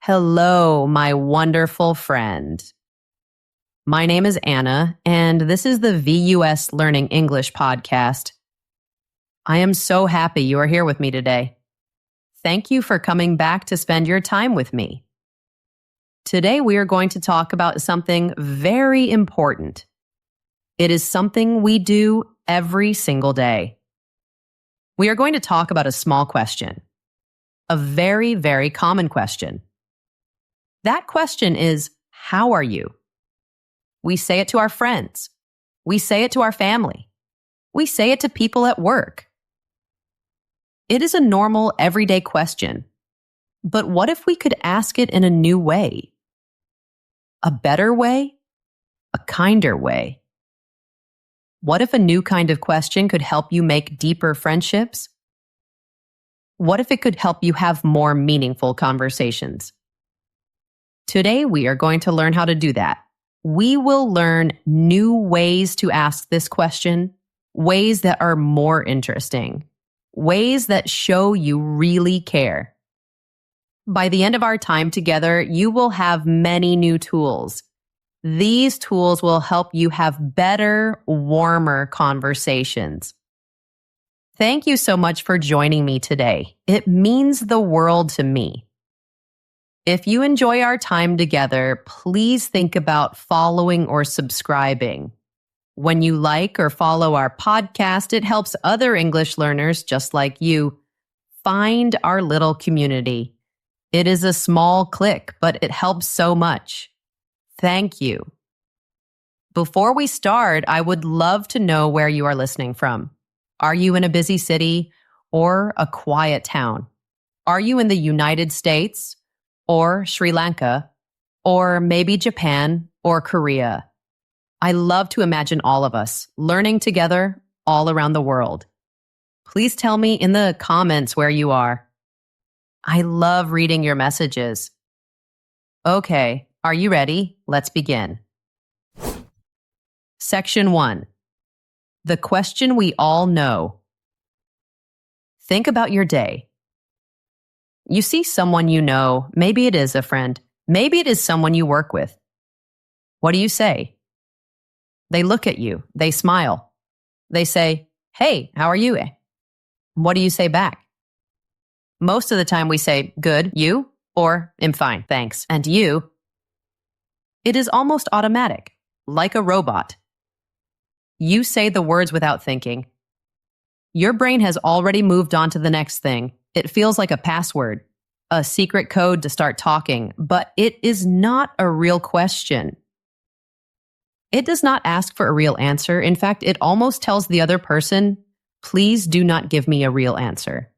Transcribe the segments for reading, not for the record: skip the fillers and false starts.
Hello, my wonderful friend. My name is Anna, and this is the VUS Learning English podcast. I am so happy you are here with me today. Thank you for coming back to spend your time with me. Today, we are going to talk about something very important. It is something we do every single day. We are going to talk about a small question, a very, very common question. That question is, how are you? We say it to our friends. We say it to our family. We say it to people at work. It is a normal, everyday question. But what if we could ask it in a new way? A better way? A kinder way? What if a new kind of question could help you make deeper friendships? What if it could help you have more meaningful conversations? Today, we are going to learn how to do that. We will learn new ways to ask this question, ways that are more interesting, ways that show you really care. By the end of our time together, you will have many new tools. These tools will help you have better, warmer conversations. Thank you so much for joining me today. It means the world to me. If you enjoy our time together, please think about following or subscribing. When you like or follow our podcast, it helps other English learners just like you find our little community. It is a small click, but it helps so much. Thank you. Before we start, I would love to know where you are listening from. Are you in a busy city or a quiet town? Are you in the United States? Or Sri Lanka, or maybe Japan or Korea? I love to imagine all of us learning together all around the world. Please tell me in the comments where you are. I love reading your messages. Okay, are you ready? Let's begin. Section 1. The question we all know. Think about your day. You see someone you know, maybe it is a friend, maybe it is someone you work with. What do you say? They look at you, they smile. They say, "Hey, how are you?" What do you say back? Most of the time we say, "Good, you?" Or, "I'm fine, thanks." And you? It is almost automatic, like a robot. You say the words without thinking. Your brain has already moved on to the next thing. It feels like a password, a secret code to start talking, but it is not a real question. It does not ask for a real answer. In fact, it almost tells the other person, "Please do not give me a real answer."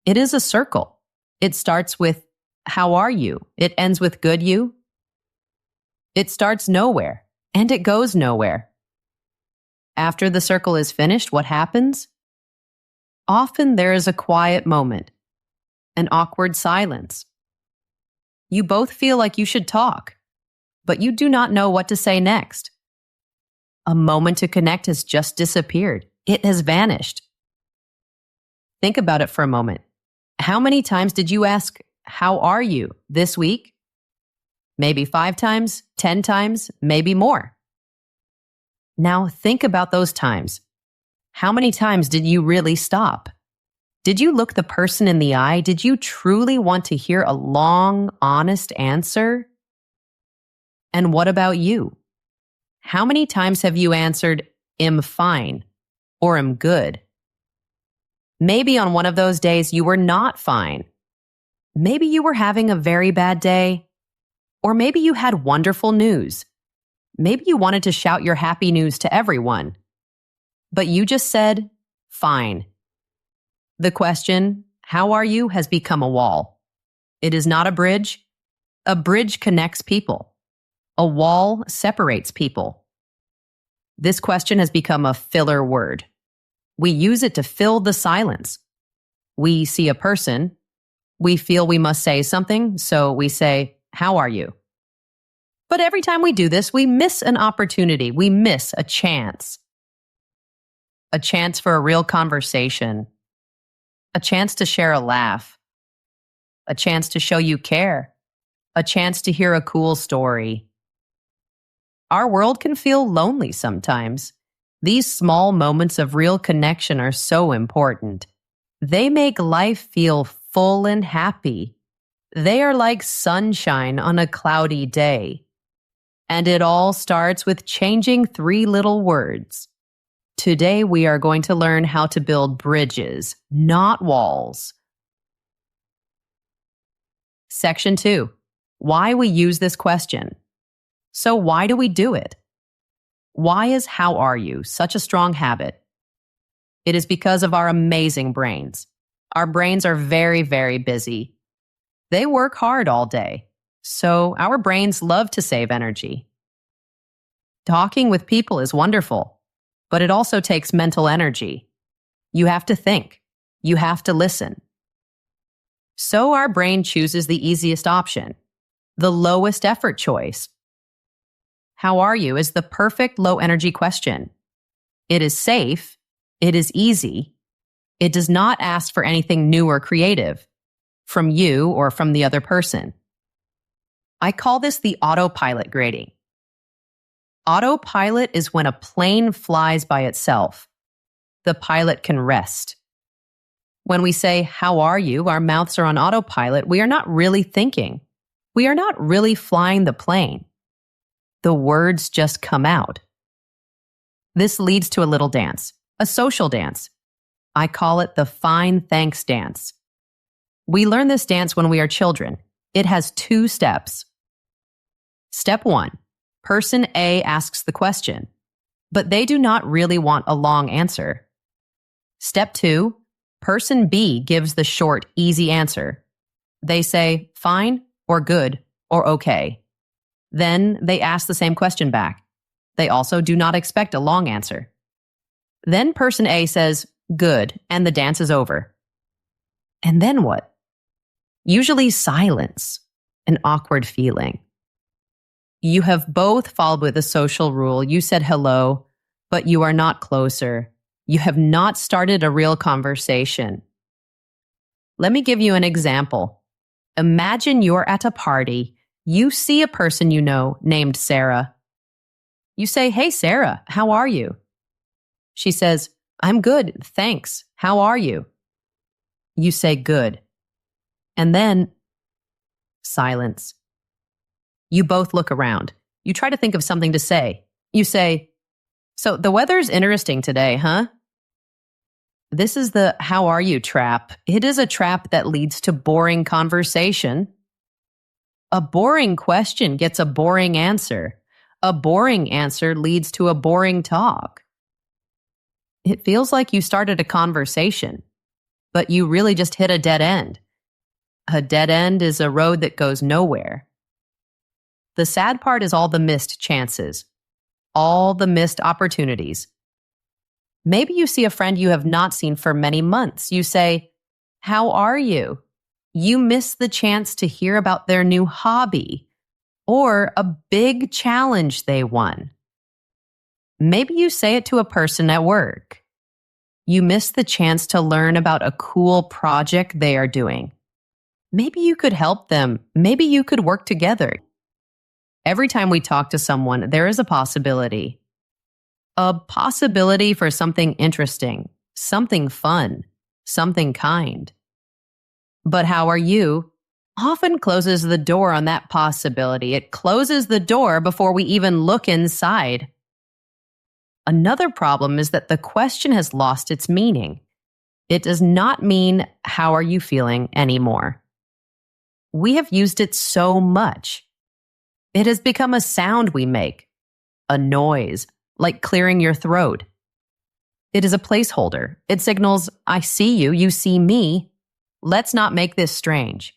It is a circle. It starts with, "How are you?" It ends with, "Good, you?" It starts nowhere, and it goes nowhere. After the circle is finished, what happens? Often there is a quiet moment, an awkward silence. You both feel like you should talk, but you do not know what to say next. A moment to connect has just disappeared. It has vanished. Think about it for a moment. How many times did you ask, "How are you?" this week? Maybe 5 times, 10 times, maybe more. Now think about those times. How many times did you really stop? Did you look the person in the eye? Did you truly want to hear a long, honest answer? And what about you? How many times have you answered, "I'm fine," or "I'm good"? Maybe on one of those days you were not fine. Maybe you were having a very bad day. Or maybe you had wonderful news. Maybe you wanted to shout your happy news to everyone. But you just said, "Fine." The question, "How are you?" has become a wall. It is not a bridge. A bridge connects people. A wall separates people. This question has become a filler word. We use it to fill the silence. We see a person. We feel we must say something, so we say, "How are you?" But every time we do this, we miss an opportunity. We miss a chance. A chance for a real conversation. A chance to share a laugh. a chance to show you care, a chance to hear a cool story. Our world can feel lonely sometimes. These small moments of real connection are so important. They make life feel full and happy. They are like sunshine on a cloudy day. And it all starts with changing 3 little words. Today we are going to learn how to build bridges, not walls. Section 2. Why we use this question. So why do we do it? Why is "how are you" such a strong habit? It is because of our amazing brains. Our brains are very, very busy. They work hard all day, so our brains love to save energy. Talking with people is wonderful, but it also takes mental energy. You have to think. You have to listen. So our brain chooses the easiest option, the lowest effort choice. How are you is the perfect low-energy question. It is safe. It is easy. It does not ask for anything new or creative from you or from the other person. I call this the autopilot grading. Autopilot is when a plane flies by itself. The pilot can rest. When we say, "How are you?" our mouths are on autopilot. We are not really thinking. We are not really flying the plane. The words just come out. This leads to a little dance, a social dance. I call it the fine thanks dance. We learn this dance when we are children. It has 2 steps. Step 1. Person A asks the question, but they do not really want a long answer. Step 2. Person B gives the short, easy answer. They say fine or good or okay. Then they ask the same question back. They also do not expect a long answer. Then person A says good, and the dance is over. And then what? Usually silence, an awkward feeling. You have both followed with a social rule. You said hello, but you are not closer. You have not started a real conversation. Let me give you an example. Imagine you're at a party. You see a person you know named Sarah. You say, "Hey, Sarah, how are you?" She says, "I'm good, thanks. How are you?" You say, "Good." And then, silence. You both look around. You try to think of something to say. You say, "So the weather's interesting today, huh?" This is the "how are you" trap. It is a trap that leads to boring conversation. A boring question gets a boring answer. A boring answer leads to a boring talk. It feels like you started a conversation, but you really just hit a dead end. A dead end is a road that goes nowhere. The sad part is all the missed chances, all the missed opportunities. Maybe you see a friend you have not seen for many months. You say, "How are you?" You miss the chance to hear about their new hobby or a big challenge they won. Maybe you say it to a person at work. You miss the chance to learn about a cool project they are doing. Maybe you could help them. Maybe you could work together. Every time we talk to someone, there is a possibility. A possibility for something interesting, something fun, something kind. But "how are you" often closes the door on that possibility. It closes the door before we even look inside. Another problem is that the question has lost its meaning. It does not mean "how are you feeling" anymore. We have used it so much. It has become a sound we make, a noise, like clearing your throat. It is a placeholder. It signals, "I see you, you see me. Let's not make this strange."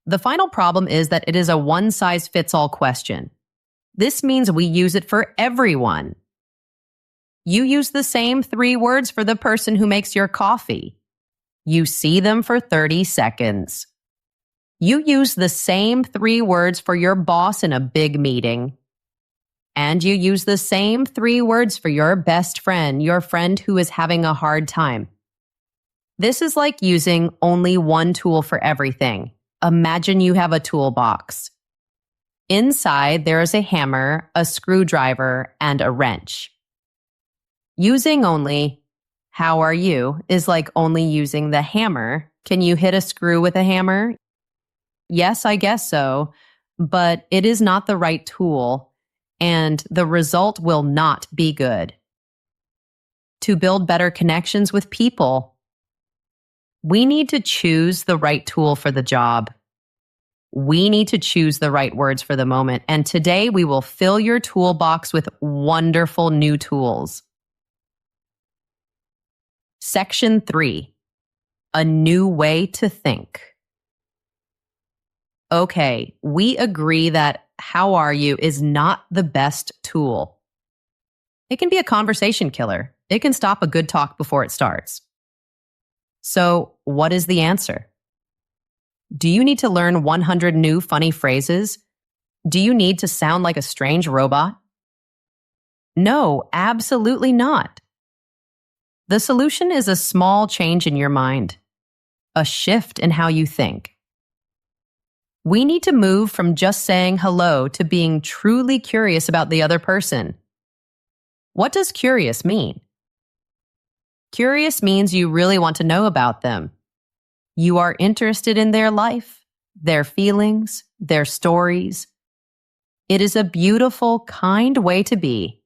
The final problem is that it is a one-size-fits-all question. This means we use it for everyone. You use the same 3 words for the person who makes your coffee. You see them for 30 seconds. You use the same 3 words for your boss in a big meeting. And you use the same 3 words for your best friend, your friend who is having a hard time. This is like using only one tool for everything. Imagine you have a toolbox. Inside, there is a hammer, a screwdriver, and a wrench. Using only, how are you, is like only using the hammer. Can you hit a screw with a hammer? Yes, I guess so, but it is not the right tool, and the result will not be good. To build better connections with people, we need to choose the right tool for the job. We need to choose the right words for the moment. And today we will fill your toolbox with wonderful new tools. Section 3, a new way to think. Okay, we agree that how are you is not the best tool. It can be a conversation killer. It can stop a good talk before it starts. So, what is the answer? Do you need to learn 100 new funny phrases? Do you need to sound like a strange robot? No, absolutely not. The solution is a small change in your mind, a shift in how you think. We need to move from just saying hello to being truly curious about the other person. What does curious mean? Curious means you really want to know about them. You are interested in their life, their feelings, their stories. It is a beautiful, kind way to be.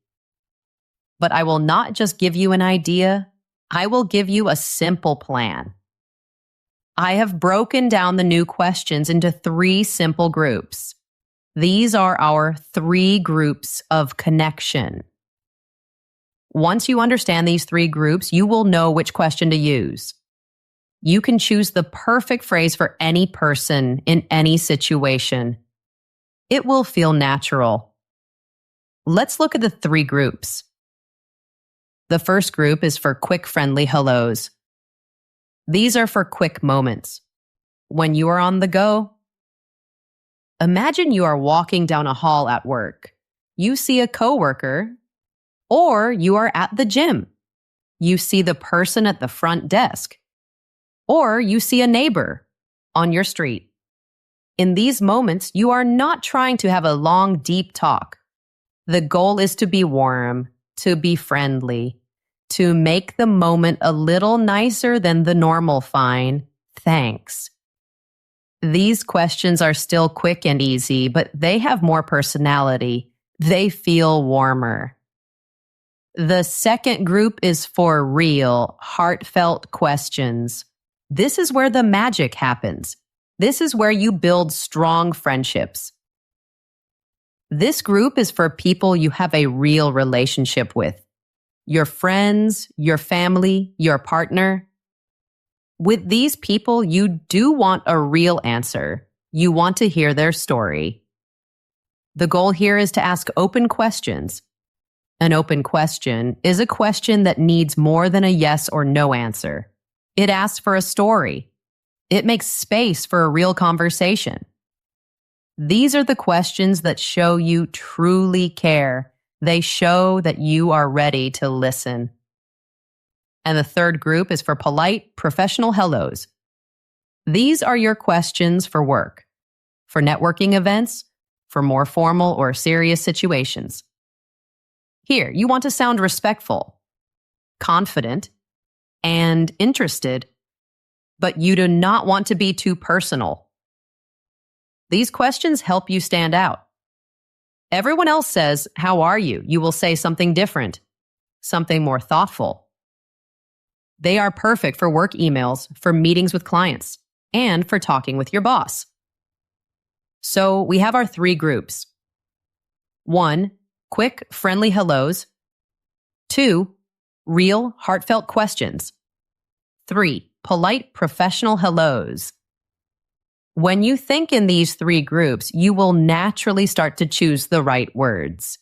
But I will not just give you an idea. I will give you a simple plan. I have broken down the new questions into 3 simple groups. These are our 3 groups of connection. Once you understand these 3 groups, you will know which question to use. You can choose the perfect phrase for any person in any situation. It will feel natural. Let's look at the 3 groups. The first group is for quick, friendly hellos. These are for quick moments. When you are on the go, imagine you are walking down a hall at work. You see a coworker, or you are at the gym. You see the person at the front desk, or you see a neighbor on your street. In these moments, you are not trying to have a long, deep talk. The goal is to be warm, to be friendly, to make the moment a little nicer than the normal fine. Thanks. These questions are still quick and easy, but they have more personality. They feel warmer. The second group is for real, heartfelt questions. This is where the magic happens. This is where you build strong friendships. This group is for people you have a real relationship with. Your friends, your family, your partner. With these people, you do want a real answer. You want to hear their story. The goal here is to ask open questions. An open question is a question that needs more than a yes or no answer. It asks for a story. It makes space for a real conversation. These are the questions that show you truly care. They show that you are ready to listen. And the third group is for polite, professional hellos. These are your questions for work, for networking events, for more formal or serious situations. Here, you want to sound respectful, confident, and interested, but you do not want to be too personal. These questions help you stand out. Everyone else says, "How are you?" You will say something different, something more thoughtful. They are perfect for work emails, for meetings with clients, and for talking with your boss. So we have our 3 groups. 1, quick, friendly hellos. 2, real, heartfelt questions. 3, polite, professional hellos. When you think in these 3 groups, you will naturally start to choose the right words.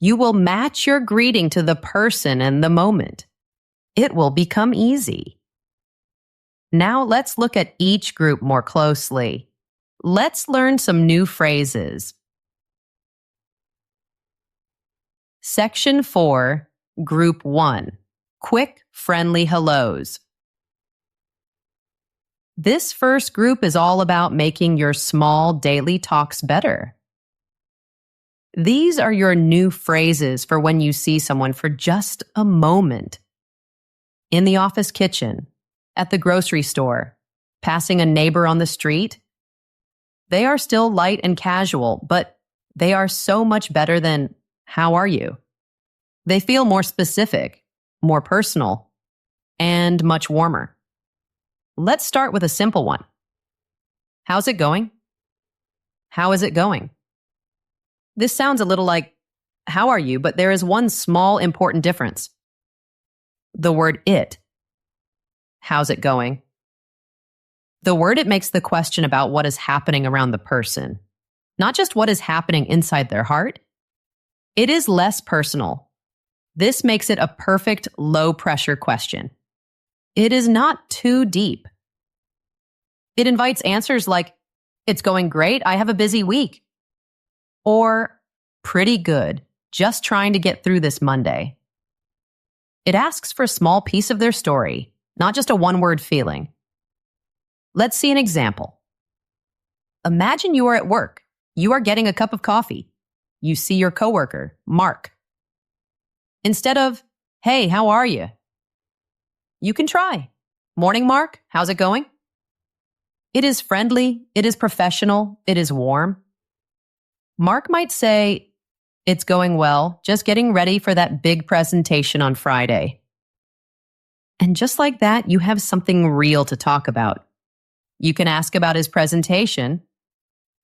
You will match your greeting to the person and the moment. It will become easy. Now let's look at each group more closely. Let's learn some new phrases. Section 4, Group 1, quick, friendly hellos. This first group is all about making your small daily talks better. These are your new phrases for when you see someone for just a moment. In the office kitchen, at the grocery store, passing a neighbor on the street. They are still light and casual, but they are so much better than, "How are you?" They feel more specific, more personal, and much warmer. Let's start with a simple one. How's it going? How is it going? This sounds a little like, "How are you?" but there is one small important difference. The word it. How's it going? The word it makes the question about what is happening around the person, not just what is happening inside their heart. It is less personal. This makes it a perfect low-pressure question. It is not too deep. It invites answers like, "It's going great, I have a busy week." Or, "Pretty good, just trying to get through this Monday." It asks for a small piece of their story, not just a one-word feeling. Let's see an example. Imagine you are at work. You are getting a cup of coffee. You see your coworker, Mark. Instead of, "Hey, how are you?" you can try, "Morning, Mark. How's it going?" It is friendly, it is professional, it is warm. Mark might say, "It's going well, just getting ready for that big presentation on Friday." And just like that, you have something real to talk about. You can ask about his presentation.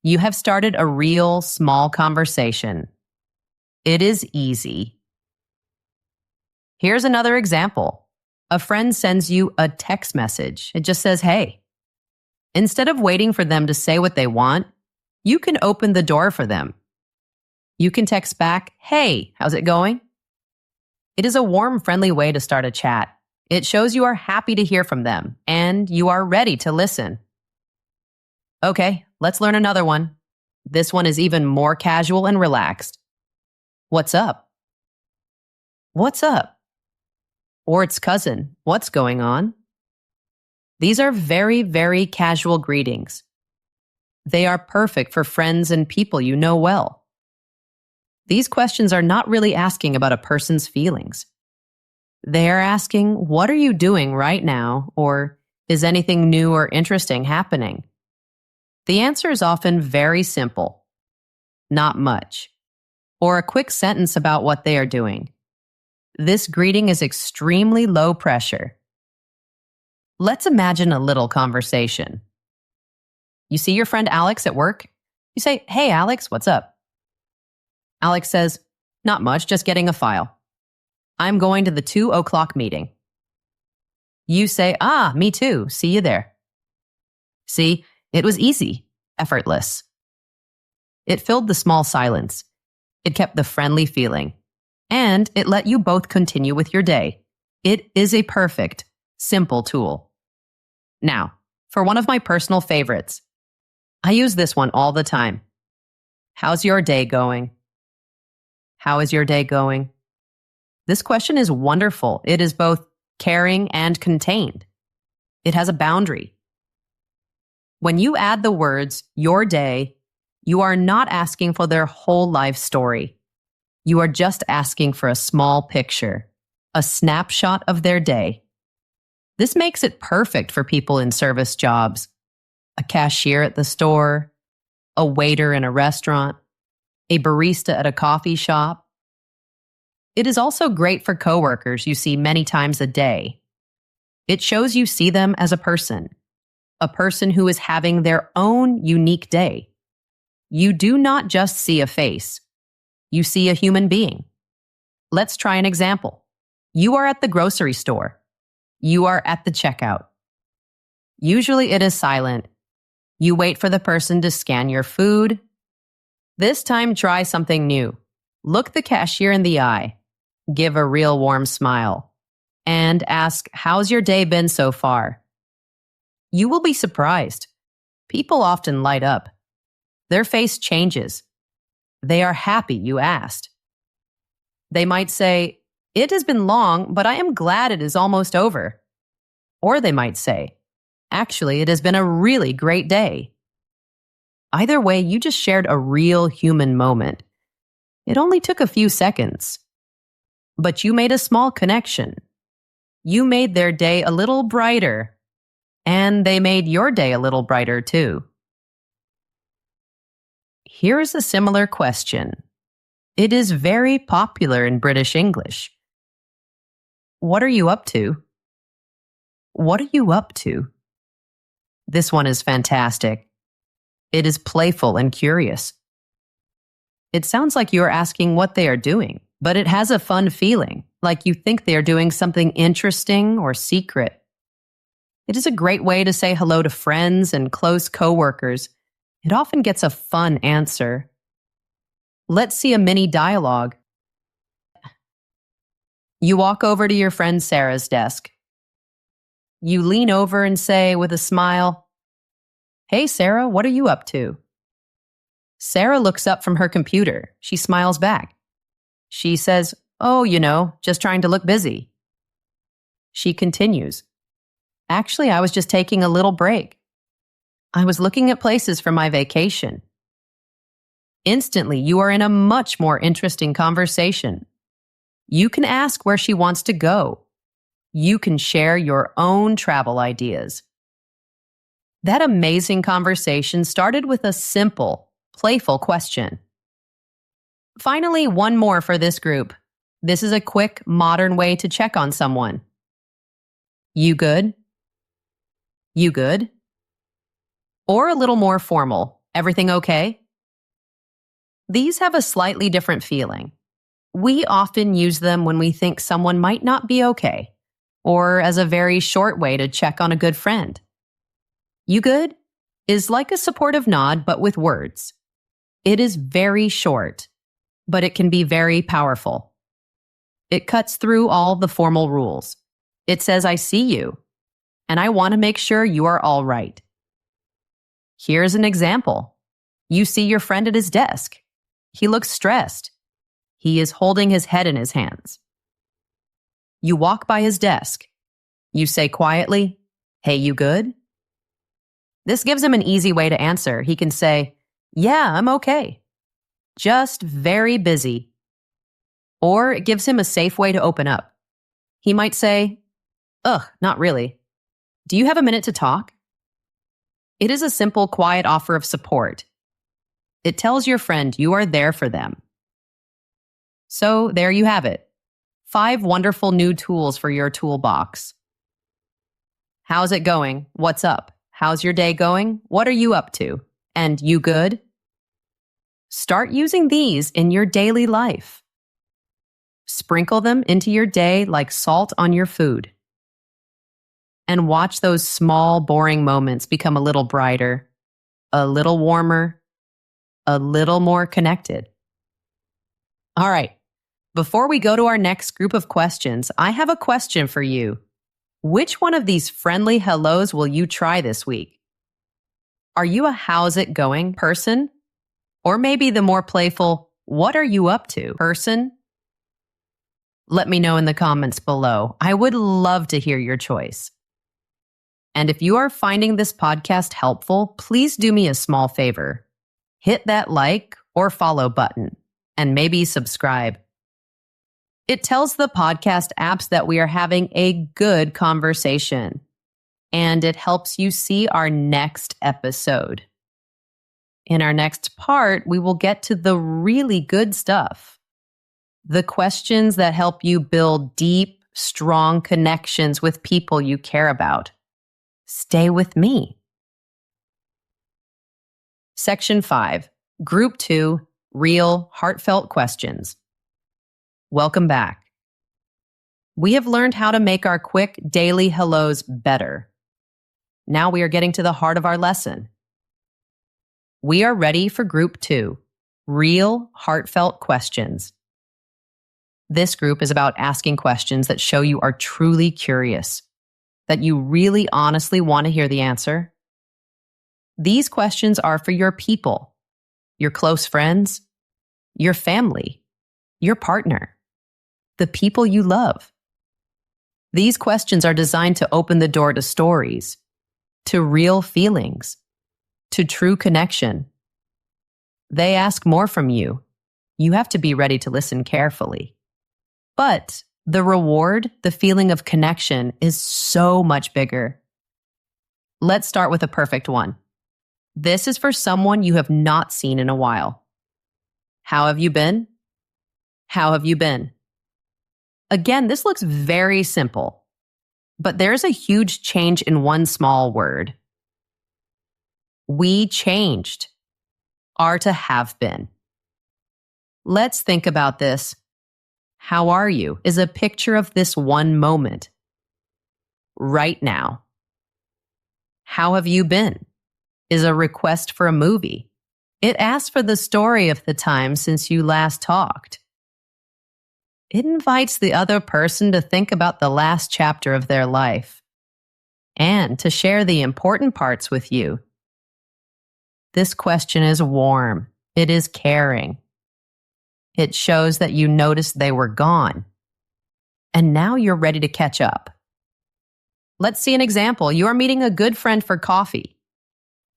You have started a real small conversation. It is easy. Here's another example. A friend sends you a text message. It just says, "Hey." Instead of waiting for them to say what they want, you can open the door for them. You can text back, "Hey, how's it going?" It is a warm, friendly way to start a chat. It shows you are happy to hear from them and you are ready to listen. Okay, let's learn another one. This one is even more casual and relaxed. What's up? What's up? Or its cousin, what's going on? These are very, very casual greetings. They are perfect for friends and people you know well. These questions are not really asking about a person's feelings. They are asking, "What are you doing right now?" or "Is anything new or interesting happening?" The answer is often very simple, "Not much," or a quick sentence about what they are doing. This greeting is extremely low pressure. Let's imagine a little conversation. You see your friend Alex at work? You say, "Hey Alex, what's up?" Alex says, "Not much, just getting a file. I'm going to the 2:00 meeting." You say, "Ah, me too. See you there." See, it was easy, effortless. It filled the small silence. It kept the friendly feeling. And it let you both continue with your day. It is a perfect, simple tool. Now, for one of my personal favorites. I use this one all the time. How's your day going? How is your day going? This question is wonderful. It is both caring and contained. It has a boundary. When you add the words, your day, you are not asking for their whole life story. You are just asking for a small picture, a snapshot of their day. This makes it perfect for people in service jobs, a cashier at the store, a waiter in a restaurant, a barista at a coffee shop. It is also great for coworkers you see many times a day. It shows you see them as a person who is having their own unique day. You do not just see a face. You see a human being. Let's try an example. You are at the grocery store. You are at the checkout. Usually it is silent. You wait for the person to scan your food. This time, try something new. Look the cashier in the eye. Give a real warm smile. And ask, "How's your day been so far?" You will be surprised. People often light up. Their face changes. They are happy you asked. They might say, "It has been long, but I am glad it is almost over." Or they might say, Actually, it has been a really great day. Either way, you just shared a real human moment. It only took a few seconds. But you made a small connection. You made their day a little brighter. And they made your day a little brighter too. Here's a similar question. It is very popular in British English. What are you up to? What are you up to? This one is fantastic. It is playful and curious. It sounds like you are asking what they are doing, but it has a fun feeling, like you think they are doing something interesting or secret. It is a great way to say hello to friends and close coworkers. It often gets a fun answer. Let's see a mini dialogue. You walk over to your friend Sarah's desk. You lean over and say with a smile, "Hey Sarah, what are you up to?" Sarah looks up from her computer. She smiles back. She says, "Oh, just trying to look busy." She continues, "Actually, I was just taking a little break. I was looking at places for my vacation." Instantly, you are in a much more interesting conversation. You can ask where she wants to go. You can share your own travel ideas. That amazing conversation started with a simple, playful question. Finally, one more for this group. This is a quick, modern way to check on someone. You good? You good? Or a little more formal. Everything okay? These have a slightly different feeling. We often use them when we think someone might not be okay, or as a very short way to check on a good friend. You good? Is like a supportive nod, but with words. It is very short, but it can be very powerful. It cuts through all the formal rules. It says, "I see you, and I want to make sure you are all right." Here's an example. You see your friend at his desk. He looks stressed. He is holding his head in his hands. You walk by his desk. You say quietly, "Hey, you good?" This gives him an easy way to answer. He can say, "Yeah, I'm okay. Just very busy." Or it gives him a safe way to open up. He might say, "Ugh, not really. Do you have a minute to talk?" It is a simple, quiet offer of support. It tells your friend you are there for them. So there you have it. 5 wonderful new tools for your toolbox. How's it going? What's up? How's your day going? What are you up to? And you good? Start using these in your daily life. Sprinkle them into your day like salt on your food. And watch those small, boring moments become a little brighter, a little warmer, a little more connected. All right. Before we go to our next group of questions, I have a question for you. Which one of these friendly hellos will you try this week? Are you a "how's it going" person? Or maybe the more playful "what are you up to" person? Let me know in the comments below. I would love to hear your choice. And if you are finding this podcast helpful, please do me a small favor. Hit that like or follow button, and maybe subscribe. It tells the podcast apps that we are having a good conversation, and it helps you see our next episode. In our next part, we will get to the really good stuff. The questions that help you build deep, strong connections with people you care about. Stay with me. Section 5, Group 2, Real, Heartfelt Questions. Welcome back. We have learned how to make our quick daily hellos better. Now we are getting to the heart of our lesson. We are ready for Group 2, Real, Heartfelt Questions. This group is about asking questions that show you are truly curious, that you really honestly want to hear the answer. These questions are for your people, your close friends, your family, your partner, the people you love. These questions are designed to open the door to stories, to real feelings, to true connection. They ask more from you. You have to be ready to listen carefully. But the reward, the feeling of connection, is so much bigger. Let's start with a perfect one. This is for someone you have not seen in a while. How have you been? How have you been? Again, this looks very simple, but there's a huge change in one small word. We changed. Are to have been. Let's think about this. How are you is a picture of this one moment. Right now. How have you been is a request for a movie. It asks for the story of the time since you last talked. It invites the other person to think about the last chapter of their life and to share the important parts with you. This question is warm. It is caring. It shows that you noticed they were gone. And now you're ready to catch up. Let's see an example. You are meeting a good friend for coffee.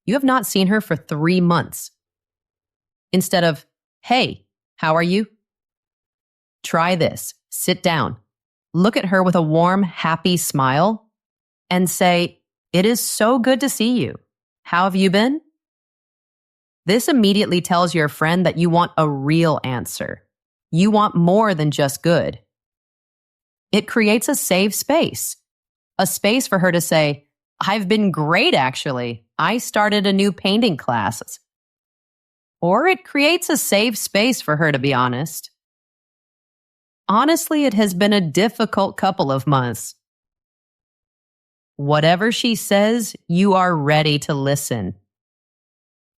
You have not seen her for 3 months. Instead of, hey, how are you? Try this. Sit down. Look at her with a warm, happy smile and say, it is so good to see you. How have you been? This immediately tells your friend that you want a real answer. You want more than just good. It creates a safe space. A space for her to say, I've been great actually. I started a new painting class. Or it creates a safe space for her to be honest. Honestly, it has been a difficult couple of months. Whatever she says, you are ready to listen.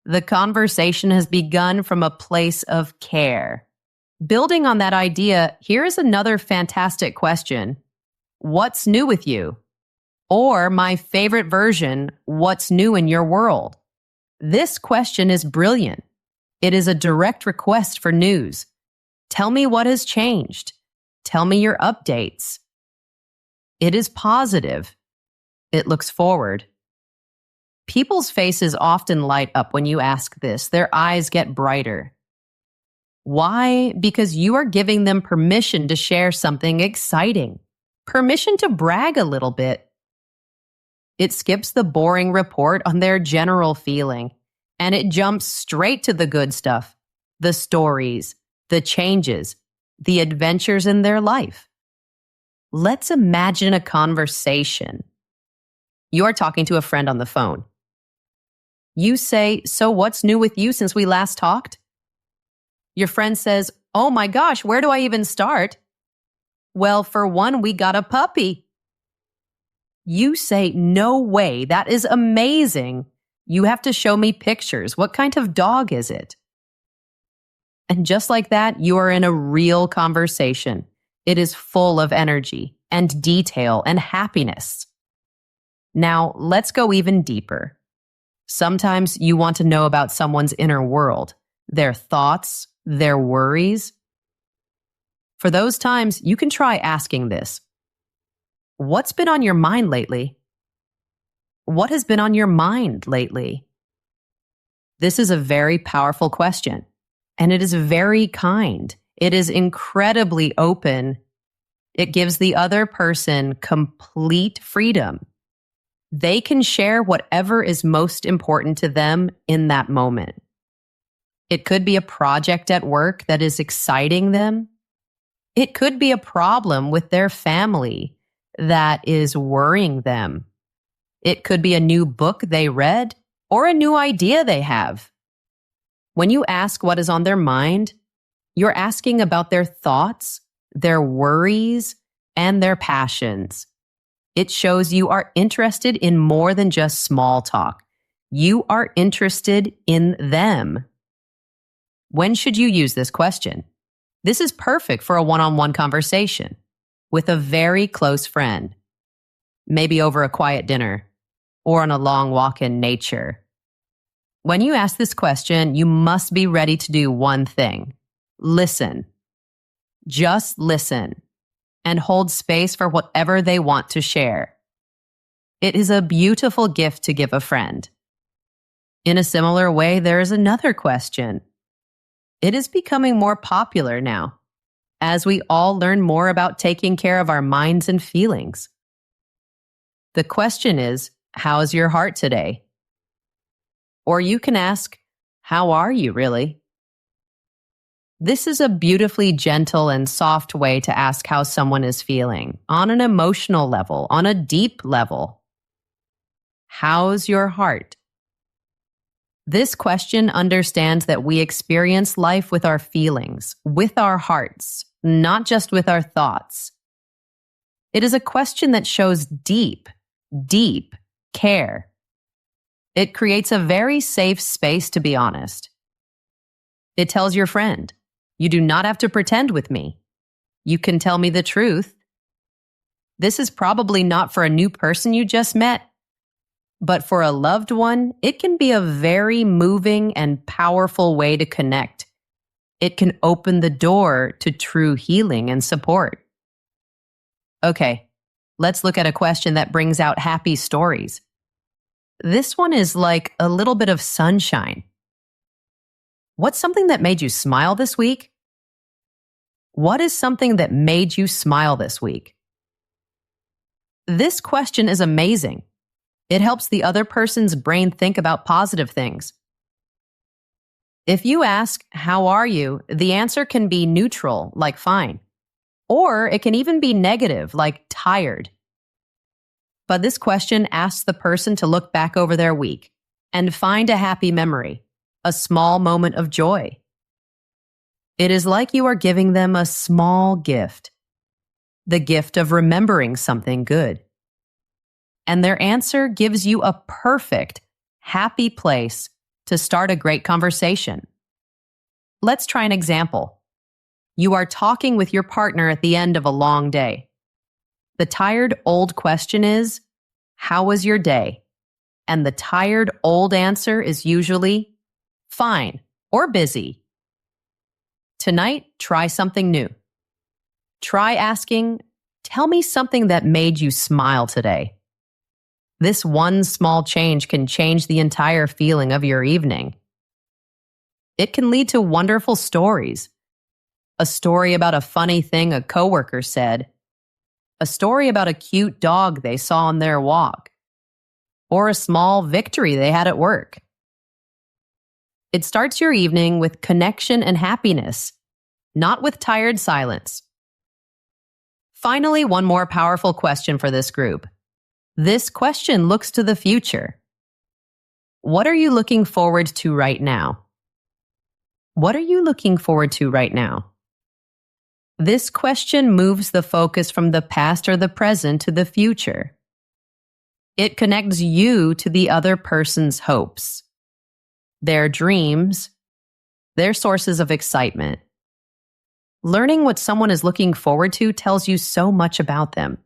The conversation has begun from a place of care. Building on that idea, here is another fantastic question. What's new with you? Or my favorite version, what's new in your world? This question is brilliant. It is a direct request for news. Tell me what has changed. Tell me your updates. It is positive. It looks forward. People's faces often light up when you ask this. Their eyes get brighter. Why? Because you are giving them permission to share something exciting. Permission to brag a little bit. It skips the boring report on their general feeling, and it jumps straight to the good stuff, the stories, the changes, the adventures in their life. Let's imagine a conversation. You are talking to a friend on the phone. You say, so what's new with you since we last talked? Your friend says, oh my gosh, where do I even start? Well, for one, we got a puppy. You say, no way, that is amazing. You have to show me pictures. What kind of dog is it? And just like that, you are in a real conversation. It is full of energy and detail and happiness. Now, let's go even deeper. Sometimes you want to know about someone's inner world, their thoughts, their worries. For those times, you can try asking this. What's been on your mind lately? What has been on your mind lately? This is a very powerful question, and it is very kind. It is incredibly open. It gives the other person complete freedom. They can share whatever is most important to them in that moment. It could be a project at work that is exciting them. It could be a problem with their family that is worrying them. It could be a new book they read or a new idea they have. When you ask what is on their mind, you're asking about their thoughts, their worries, and their passions. It shows you are interested in more than just small talk. You are interested in them. When should you use this question? This is perfect for a one-on-one conversation with a very close friend, maybe over a quiet dinner or on a long walk in nature. When you ask this question, you must be ready to do one thing. Listen. Just listen and hold space for whatever they want to share. It is a beautiful gift to give a friend. In a similar way, there is another question. It is becoming more popular now, as we all learn more about taking care of our minds and feelings. The question is, how's your heart today? Or you can ask, how are you really? This is a beautifully gentle and soft way to ask how someone is feeling, on an emotional level, on a deep level. How's your heart? This question understands that we experience life with our feelings, with our hearts, not just with our thoughts. It is a question that shows deep care. It creates a very safe space to be honest. It tells your friend, you do not have to pretend with me. You can tell me the truth. This is probably not for a new person you just met, but for a loved one, it can be a very moving and powerful way to connect. It can open the door to true healing and support. Okay, let's look at a question that brings out happy stories. This one is like a little bit of sunshine. What's something that made you smile this week? What is something that made you smile this week? This question is amazing. It helps the other person's brain think about positive things. If you ask, how are you? The answer can be neutral, like fine. Or it can even be negative, like tired. But this question asks the person to look back over their week and find a happy memory, a small moment of joy. It is like you are giving them a small gift, the gift of remembering something good. And their answer gives you a perfect, happy place to start a great conversation. Let's try an example. You are talking with your partner at the end of a long day. The tired old question is, how was your day? And the tired old answer is usually, fine or busy. Tonight, try something new. Try asking, tell me something that made you smile today. This one small change can change the entire feeling of your evening. It can lead to wonderful stories. A story about a funny thing a coworker said. A story about a cute dog they saw on their walk. Or a small victory they had at work. It starts your evening with connection and happiness, not with tired silence. Finally, one more powerful question for this group. This question looks to the future. What are you looking forward to right now? What are you looking forward to right now? This question moves the focus from the past or the present to the future. It connects you to the other person's hopes, their dreams, their sources of excitement. Learning what someone is looking forward to tells you so much about them.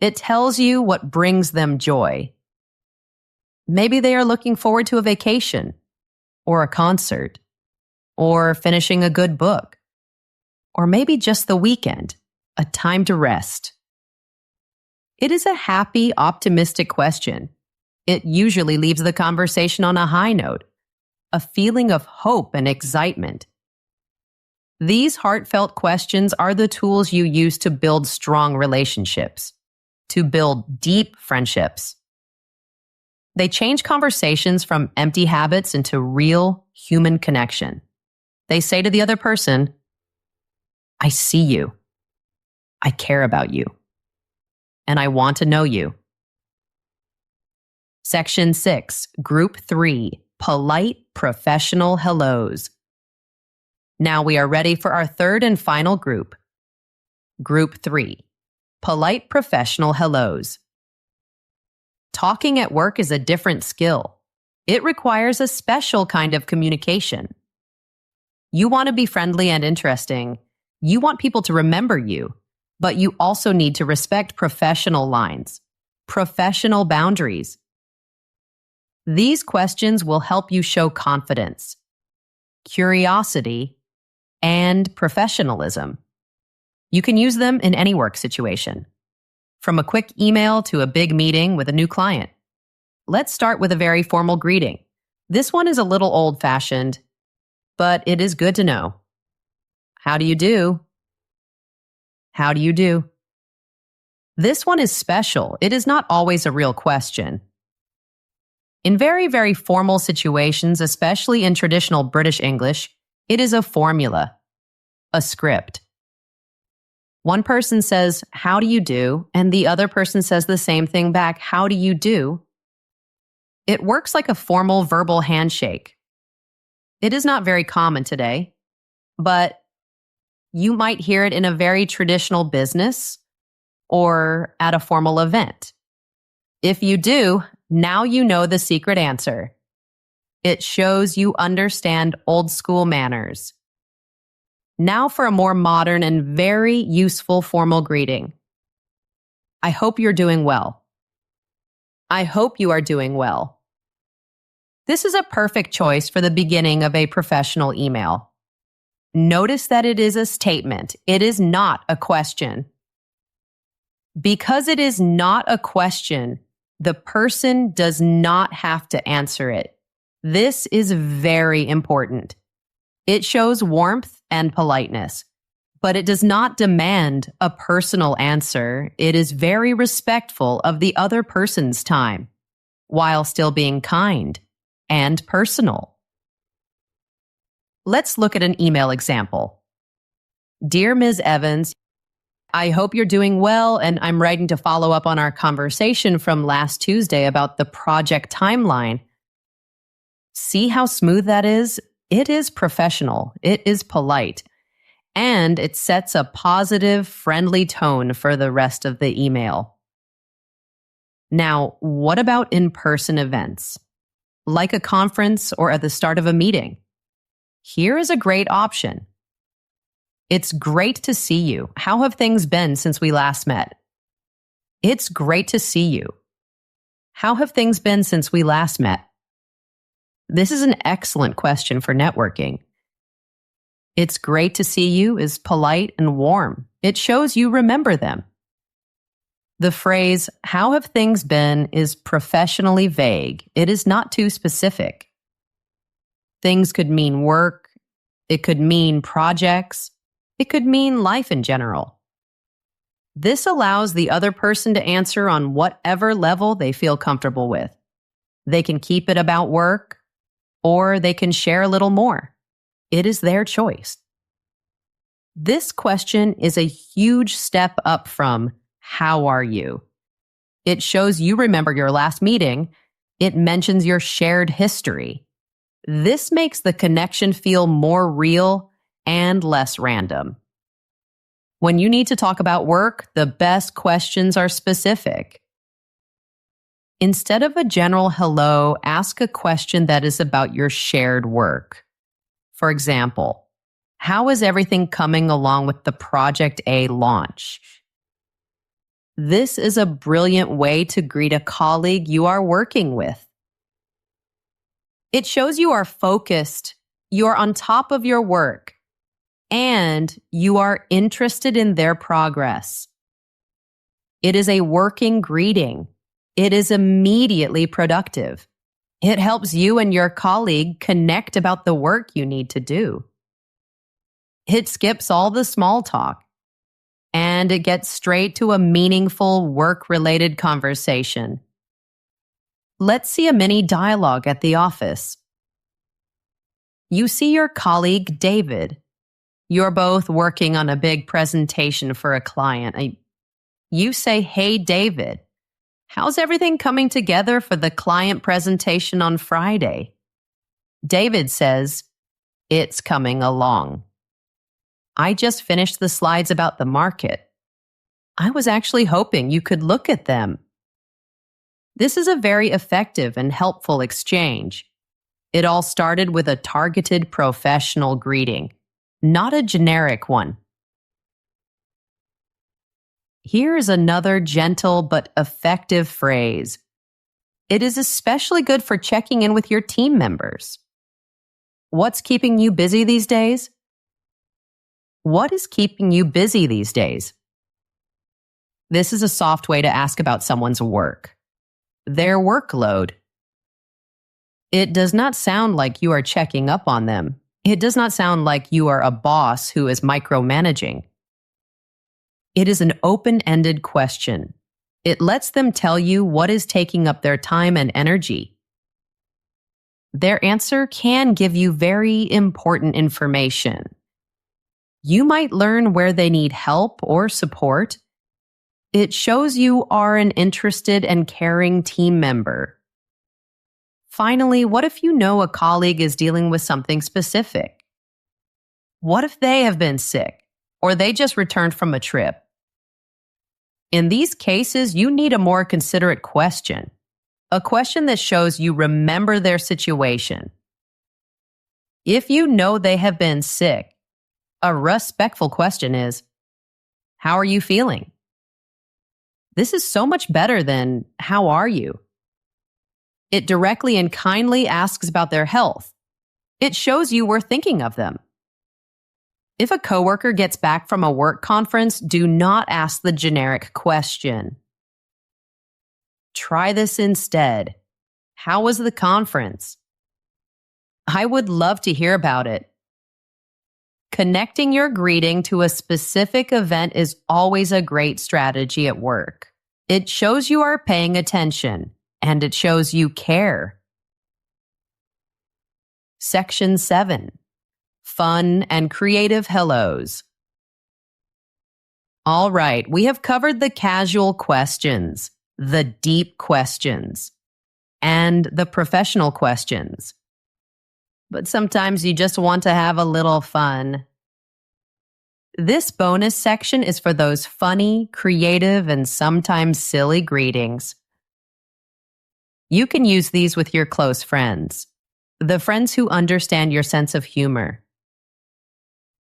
It tells you what brings them joy. Maybe they are looking forward to a vacation, or a concert, or finishing a good book, or maybe just the weekend, a time to rest. It is a happy, optimistic question. It usually leaves the conversation on a high note, a feeling of hope and excitement. These heartfelt questions are the tools you use to build strong relationships, to build deep friendships. They change conversations from empty habits into real human connection. They say to the other person, I see you. I care about you. And I want to know you. Section 6, Group 3, Polite Professional Hellos. Now we are ready for our third and final group. Group 3, Polite Professional Hellos. Talking at work is a different skill. It requires a special kind of communication. You want to be friendly and interesting. You want people to remember you, but you also need to respect professional lines, professional boundaries. These questions will help you show confidence, curiosity, and professionalism. You can use them in any work situation. From a quick email to a big meeting with a new client. Let's start with a very formal greeting. This one is a little old-fashioned, but it is good to know. How do you do? How do you do? This one is special. It is not always a real question. In very, very formal situations, especially in traditional British English, it is a formula, a script. One person says, "How do you do?" and the other person says the same thing back, "How do you do?" It works like a formal verbal handshake. It is not very common today, but you might hear it in a very traditional business or at a formal event. If you do, now you know the secret answer. It shows you understand old school manners. Now for a more modern and very useful formal greeting. I hope you're doing well. I hope you are doing well. This is a perfect choice for the beginning of a professional email. Notice that it is a statement. It is not a question. Because it is not a question, the person does not have to answer it. This is very important. It shows warmth and politeness, but it does not demand a personal answer. It is very respectful of the other person's time, while still being kind and personal. Let's look at an email example. Dear Ms. Evans, I hope you're doing well, and I'm writing to follow up on our conversation from last Tuesday about the project timeline. See how smooth that is? It is professional, it is polite, and it sets a positive, friendly tone for the rest of the email. Now, what about in-person events? Like a conference or at the start of a meeting? Here is a great option. It's great to see you. How have things been since we last met? It's great to see you. How have things been since we last met? This is an excellent question for networking. It's great to see you is polite and warm. It shows you remember them. The phrase, how have things been, is professionally vague. It is not too specific. Things could mean work. It could mean projects. It could mean life in general. This allows the other person to answer on whatever level they feel comfortable with. They can keep it about work, or they can share a little more. It is their choice. This question is a huge step up from, how are you? It shows you remember your last meeting. It mentions your shared history. This makes the connection feel more real and less random. When you need to talk about work, the best questions are specific. Instead of a general hello, ask a question that is about your shared work. For example, how is everything coming along with the Project A launch? This is a brilliant way to greet a colleague you are working with. It shows you are focused, you are on top of your work, and you are interested in their progress. It is a working greeting. It is immediately productive. It helps you and your colleague connect about the work you need to do. It skips all the small talk, and it gets straight to a meaningful work-related conversation. Let's see a mini dialogue at the office. You see your colleague, David. You're both working on a big presentation for a client. You say, "Hey, David, how's everything coming together for the client presentation on Friday?" David says, "It's coming along. I just finished the slides about the market. I was actually hoping you could look at them." This is a very effective and helpful exchange. It all started with a targeted professional greeting, not a generic one. Here is another gentle but effective phrase. It is especially good for checking in with your team members. What's keeping you busy these days? What is keeping you busy these days? This is a soft way to ask about someone's work, their workload. It does not sound like you are checking up on them. It does not sound like you are a boss who is micromanaging. It is an open-ended question. It lets them tell you what is taking up their time and energy. Their answer can give you very important information. You might learn where they need help or support. It shows you are an interested and caring team member. Finally, what if you know a colleague is dealing with something specific? What if they have been sick, or they just returned from a trip? In these cases, you need a more considerate question, a question that shows you remember their situation. If you know they have been sick, a respectful question is, how are you feeling? This is so much better than, how are you? It directly and kindly asks about their health. It shows you we're thinking of them. If a coworker gets back from a work conference, do not ask the generic question. Try this instead. How was the conference? I would love to hear about it. Connecting your greeting to a specific event is always a great strategy at work. It shows you are paying attention, and it shows you care. Section 7. Fun and creative hellos. All right, we have covered the casual questions, the deep questions, and the professional questions. But sometimes you just want to have a little fun. This bonus section is for those funny, creative, and sometimes silly greetings. You can use these with your close friends, the friends who understand your sense of humor.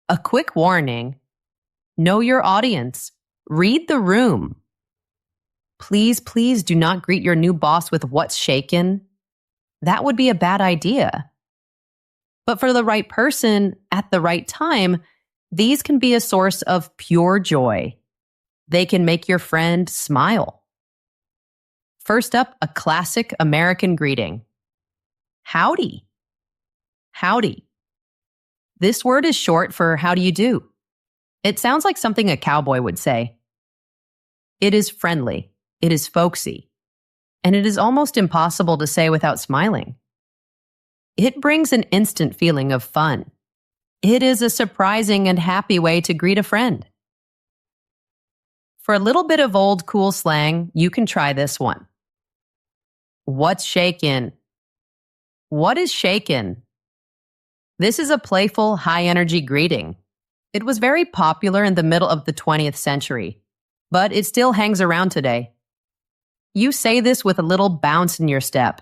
A quick warning: know your audience. Read the room. Please do not greet your new boss with "what's shaken." That would be a bad idea. But for the right person, at the right time, these can be a source of pure joy. They can make your friend smile. First up, a classic American greeting. Howdy. Howdy. This word is short for how do you do. It sounds like something a cowboy would say. It is friendly, it is folksy, and it is almost impossible to say without smiling. It brings an instant feeling of fun. It is a surprising and happy way to greet a friend. For a little bit of old cool slang, you can try this one. What's shakin'? What is shakin'? This is a playful, high-energy greeting. It was very popular in the middle of the 20th century, but it still hangs around today. You say this with a little bounce in your step,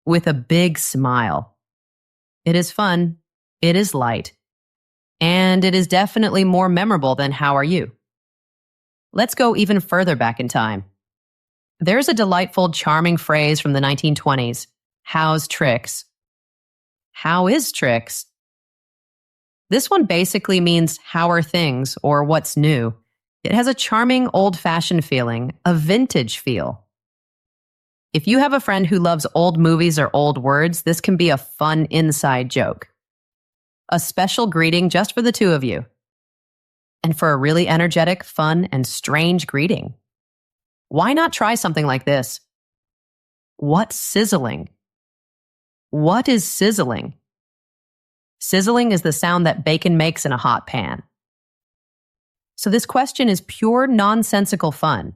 with a big smile. It is fun, it is light, and it is definitely more memorable than how are you. Let's go even further back in time. There's a delightful, charming phrase from the 1920s, how's tricks? How is tricks? This one basically means how are things or what's new. It has a charming, old-fashioned feeling, a vintage feel. If you have a friend who loves old movies or old words, this can be a fun inside joke. A special greeting just for the two of you. And for a really energetic, fun, and strange greeting, why not try something like this? What's sizzling? What is sizzling? Sizzling is the sound that bacon makes in a hot pan. So this question is pure nonsensical fun.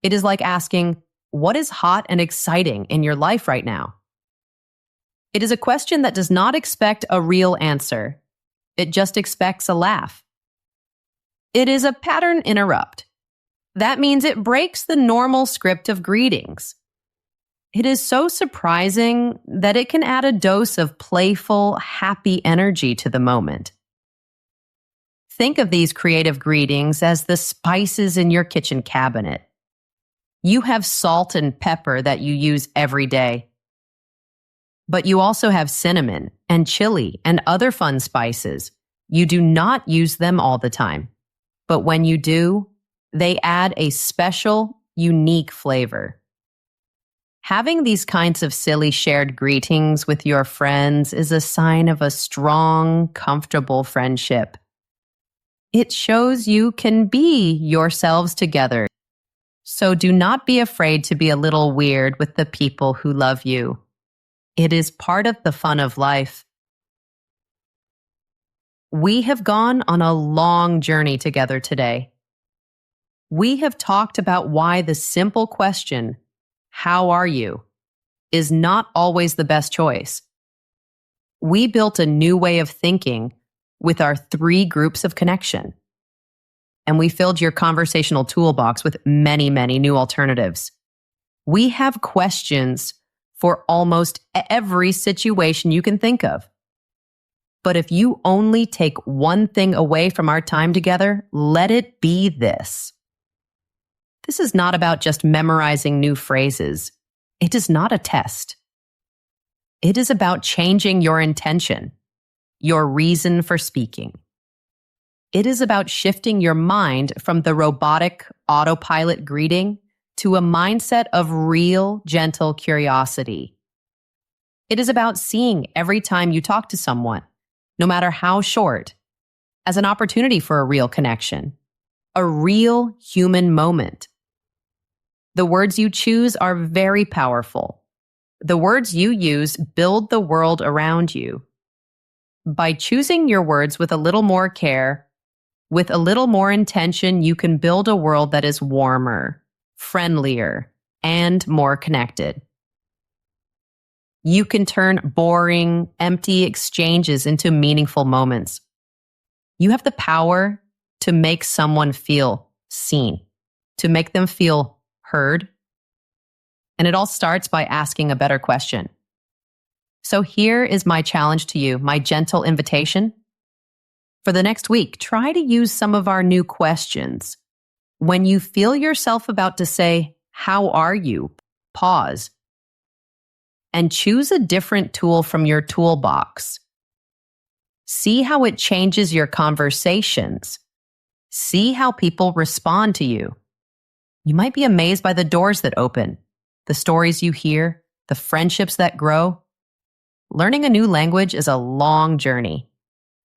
It is like asking, what is hot and exciting in your life right now? It is a question that does not expect a real answer. It just expects a laugh. It is a pattern interrupt. That means it breaks the normal script of greetings. It is so surprising that it can add a dose of playful, happy energy to the moment. Think of these creative greetings as the spices in your kitchen cabinet. You have salt and pepper that you use every day. But you also have cinnamon and chili and other fun spices. You do not use them all the time. But when you do, They add a special, unique flavor. Having these kinds of silly shared greetings with your friends is a sign of a strong, comfortable friendship. It shows you can be yourselves together. So do not be afraid to be a little weird with the people who love you. It is part of the fun of life. We have gone on a long journey together today. We have talked about why the simple question, "How are you?" is not always the best choice. We built a new way of thinking with our 3 groups of connection. And we filled your conversational toolbox with many, many new alternatives. We have questions for almost every situation you can think of. But if you only take one thing away from our time together, let it be this. This is not about just memorizing new phrases. It is not a test. It is about changing your intention, your reason for speaking. It is about shifting your mind from the robotic autopilot greeting to a mindset of real, gentle curiosity. It is about seeing every time you talk to someone, no matter how short, as an opportunity for a real connection, a real human moment. The words you choose are very powerful. The words you use build the world around you. By choosing your words with a little more care, with a little more intention, you can build a world that is warmer, friendlier, and more connected. You can turn boring, empty exchanges into meaningful moments. You have the power to make someone feel seen, to make them feel heard. And it all starts by asking a better question. So here is my challenge to you, my gentle invitation. For the next week, try to use some of our new questions. When you feel yourself about to say, "How are you?" pause and choose a different tool from your toolbox. See how it changes your conversations. See how people respond to you. You might be amazed by the doors that open, the stories you hear, the friendships that grow. Learning a new language is a long journey.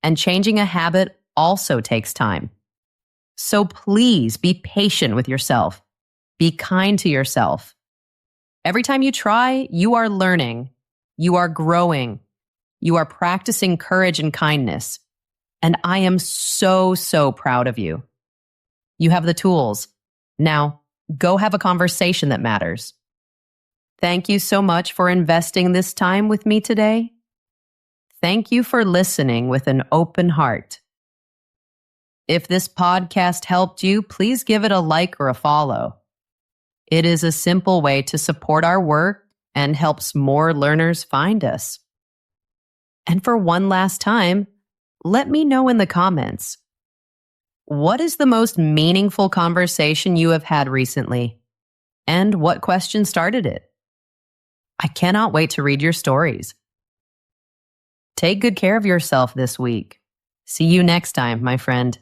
And changing a habit also takes time. So please be patient with yourself. Be kind to yourself. Every time you try, you are learning. You are growing. You are practicing courage and kindness. And I am so, so proud of you. You have the tools. Now, go have a conversation that matters. Thank you so much for investing this time with me today. Thank you for listening with an open heart. If this podcast helped you, please give it a like or a follow. It is a simple way to support our work and helps more learners find us. And for one last time, let me know in the comments. What is the most meaningful conversation you have had recently? And what question started it? I cannot wait to read your stories. Take good care of yourself this week. See you next time, my friend.